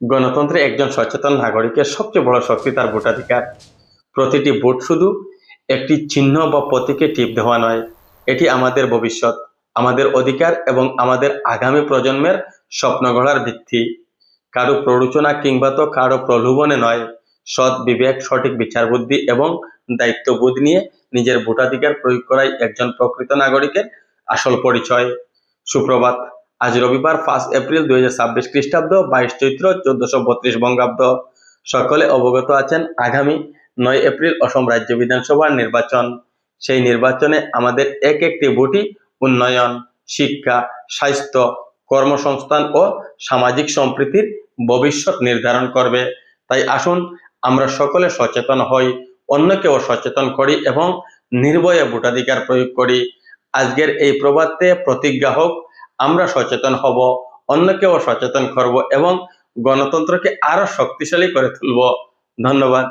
গণতন্ত্রে একজন সচেতন নাগরিকের সবচেয়ে বড় শক্তি তার ভোটাধিকার। প্রতিটি ভোট শুধু একটি চিহ্ন বা প্রতীকে টিপ দেওয়া নয়, এটি আমাদের ভবিষ্যৎ, আমাদের অধিকার এবং আমাদের আগামী প্রজন্মের স্বপ্ন গড়ার ভিত্তি। কারো প্ররোচনা কিংবা তো কারো প্রলোভনে নয়, সৎ বিবেক, সঠিক বিচার বুদ্ধি এবং দায়িত্ববোধ নিয়ে নিজের ভোটাধিকার প্রয়োগ করাই একজন প্রকৃত নাগরিকের আসল পরিচয়। সুপ্রভাত। আজ রবিবার 5 এপ্রিল 2026 খ্রিস্টাব্দ, 22 চৈত্র 1432 বঙ্গাব্দ। সকলে অবগত আছেন আগামী 9 এপ্রিল অসম রাজ্য বিধানসভার নির্বাচন। সেই নির্বাচনে আমাদের এক একটি ভোটই উন্নয়ন, শিক্ষা, স্বাস্থ্য, কর্মসংস্থান ও সামাজিক সম্প্রীতির ভবিষ্যৎ নির্ধারণ করবে। তাই আসুন আমরা সকলে সচেতন হই, অন্যকেও সচেতন করি এবং নির্ভয়ে ভোটাধিকার প্রয়োগ করি। আজকের এই প্রবাদে প্রতিজ্ঞা হোক, আমরা সচেতন হব, অন্যকেও সচেতন করব এবং গণতন্ত্রকে আরো শক্তিশালী করে তুলব। ধন্যবাদ।